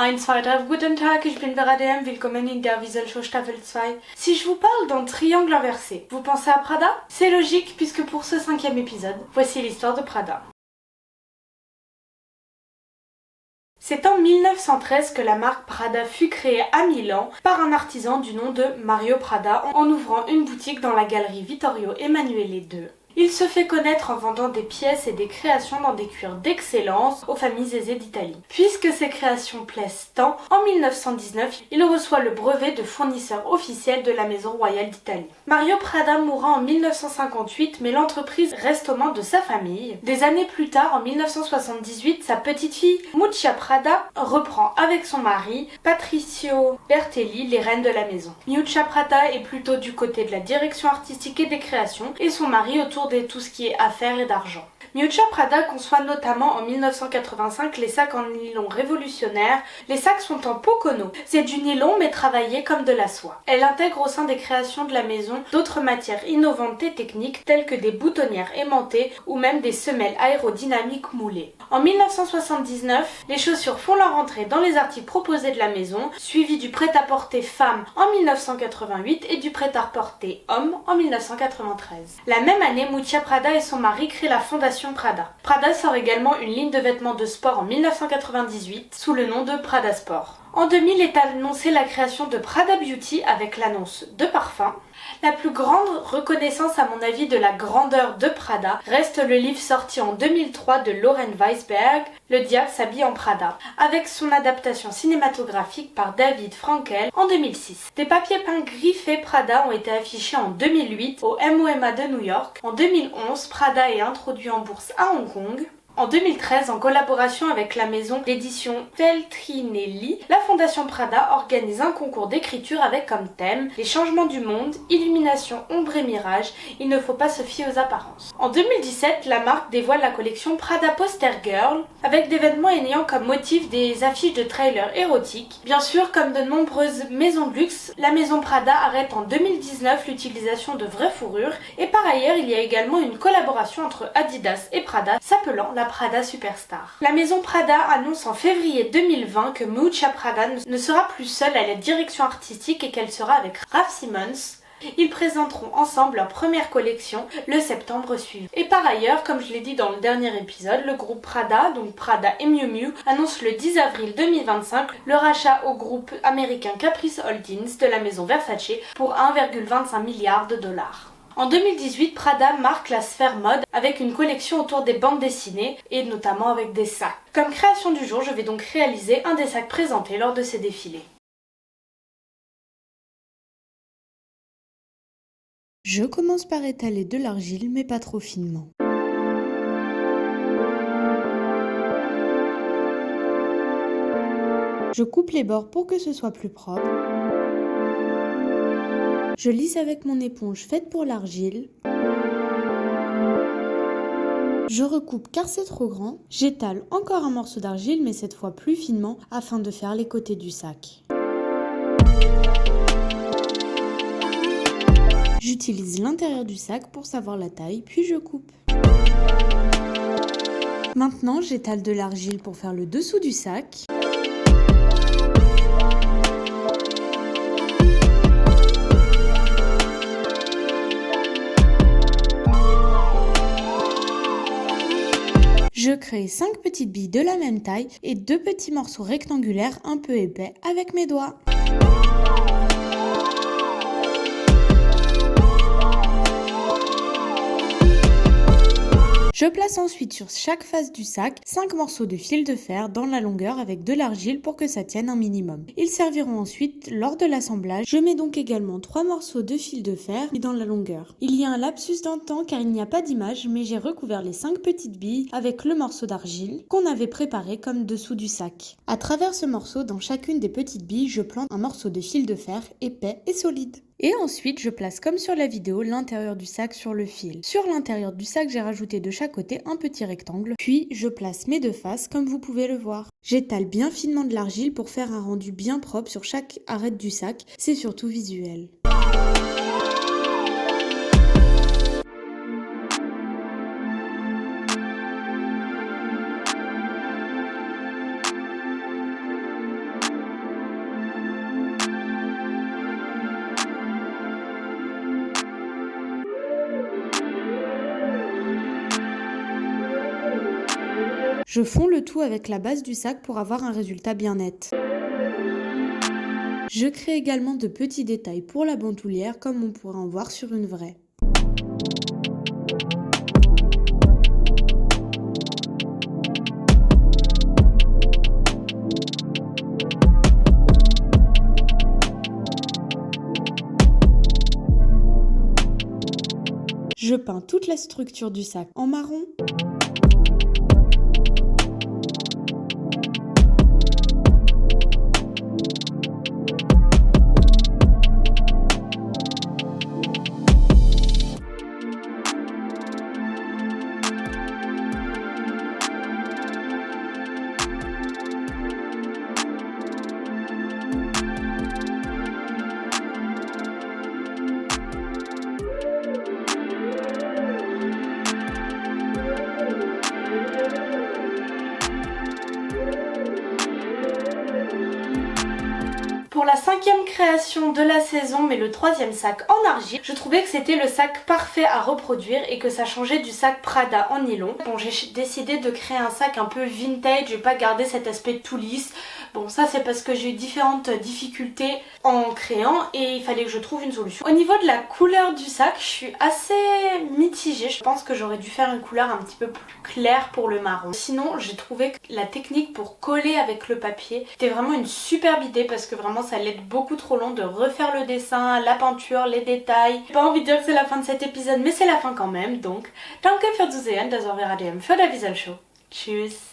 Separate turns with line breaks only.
1, 2, 3, guten Tag, ich bin Vera DM, willkommen in der Wieselshow Staffel 2. Si je vous parle d'un triangle inversé, vous pensez à Prada? C'est logique puisque pour ce 5e épisode, voici l'histoire de Prada. C'est en 1913 que la marque Prada fut créée à Milan par un artisan du nom de Mario Prada en ouvrant une boutique dans la galerie Vittorio Emanuele II. Il se fait connaître en vendant des pièces et des créations dans des cuirs d'excellence aux familles aisées d'Italie. Puisque ses créations plaisent tant, en 1919, il reçoit le brevet de fournisseur officiel de la Maison royale d'Italie. Mario Prada mourra en 1958, mais l'entreprise reste aux mains de sa famille. Des années plus tard, en 1978, sa petite fille, Miuccia Prada, reprend avec son mari, Patrizio Bertelli, les rênes de la maison. Miuccia Prada est plutôt du côté de la direction artistique et des créations, et son mari autour de tout ce qui est affaires et d'argent. Miuccia Prada conçoit notamment en 1985 les sacs en nylon révolutionnaires. Les sacs sont en Pocono. C'est du nylon mais travaillé comme de la soie. Elle intègre au sein des créations de la maison d'autres matières innovantes et techniques telles que des boutonnières aimantées ou même des semelles aérodynamiques moulées. En 1979, les chaussures font leur entrée dans les articles proposés de la maison, suivis du prêt-à-porter femme en 1988 et du prêt-à-porter homme en 1993. La même année, Miuccia Prada et son mari créent la fondation Prada. Prada sort également une ligne de vêtements de sport en 1998 sous le nom de Prada Sport. En 2000 est annoncée la création de Prada Beauty avec l'annonce de parfums. La plus grande reconnaissance à mon avis de la grandeur de Prada reste le livre sorti en 2003 de Lauren Weisberg, Le diable s'habille en Prada, avec son adaptation cinématographique par David Frankel en 2006. Des papiers peints griffés Prada ont été affichés en 2008 au MoMA de New York. En 2011, Prada est introduit en bourse à Hong Kong. En 2013, en collaboration avec la maison d'édition Feltrinelli, la Fondation Prada organise un concours d'écriture avec comme thème les changements du monde, illumination, ombre et mirage, il ne faut pas se fier aux apparences. En 2017, la marque dévoile la collection Prada Poster Girl avec des vêtements ayant comme motif des affiches de trailers érotiques. Bien sûr, comme de nombreuses maisons de luxe, la maison Prada arrête en 2019 l'utilisation de vraies fourrures et par ailleurs, il y a également une collaboration entre Adidas et Prada s'appelant la Prada Superstar. La maison Prada annonce en février 2020 que Miuccia Prada ne sera plus seule à la direction artistique et qu'elle sera avec Raf Simons. Ils présenteront ensemble leur première collection le septembre suivant. Et par ailleurs, comme je l'ai dit dans le dernier épisode, le groupe Prada, donc Prada et Miu Miu, annonce le 10 avril 2025 le rachat au groupe américain Caprice Holdings de la maison Versace pour 1,25 milliard de dollars. En 2018, Prada marque la sphère mode avec une collection autour des bandes dessinées et notamment avec des sacs. Comme création du jour, je vais donc réaliser un des sacs présentés lors de ces défilés.
Je commence par étaler de l'argile mais pas trop finement. Je coupe les bords pour que ce soit plus propre. Je lisse avec mon éponge faite pour l'argile. Je recoupe car c'est trop grand. J'étale encore un morceau d'argile mais cette fois plus finement afin de faire les côtés du sac. J'utilise l'intérieur du sac pour savoir la taille puis je coupe. Maintenant j'étale de l'argile pour faire le dessous du sac. Je crée 5 petites billes de la même taille et 2 petits morceaux rectangulaires un peu épais avec mes doigts. Je place ensuite sur chaque face du sac 5 morceaux de fil de fer dans la longueur avec de l'argile pour que ça tienne un minimum. Ils serviront ensuite lors de l'assemblage. Je mets donc également 3 morceaux de fil de fer dans la longueur. Il y a un lapsus d'un temps car il n'y a pas d'image mais j'ai recouvert les 5 petites billes avec le morceau d'argile qu'on avait préparé comme dessous du sac. À travers ce morceau, dans chacune des petites billes, je plante un morceau de fil de fer épais et solide. Et ensuite, je place comme sur la vidéo l'intérieur du sac sur le fil. Sur l'intérieur du sac, j'ai rajouté de chaque côté un petit rectangle. Puis, je place mes deux faces comme vous pouvez le voir. J'étale bien finement de l'argile pour faire un rendu bien propre sur chaque arête du sac. C'est surtout visuel. Je fonds le tout avec la base du sac pour avoir un résultat bien net. Je crée également de petits détails pour la bandoulière comme on pourrait en voir sur une vraie. Je peins toute la structure du sac en marron.
Pour la 5e création de la saison, mais le 3e sac en argile, je trouvais que c'était le sac parfait à reproduire et que ça changeait du sac Prada en nylon. Bon, j'ai décidé de créer un sac un peu vintage, j'ai pas gardé cet aspect tout lisse. Bon, ça c'est parce que j'ai eu différentes difficultés en créant et il fallait que je trouve une solution. Au niveau de la couleur du sac, je suis assez mitigée. Je pense que j'aurais dû faire une couleur un petit peu plus claire pour le marron. Sinon, j'ai trouvé que la technique pour coller avec le papier, c'était vraiment une superbe idée parce que vraiment ça l'aide beaucoup trop long de refaire le dessin, la peinture, les détails. J'ai pas envie de dire que c'est la fin de cet épisode, mais c'est la fin quand même. Donc, danke für Zusehen, das war Vera DM für der Wieselshow. Tschüss.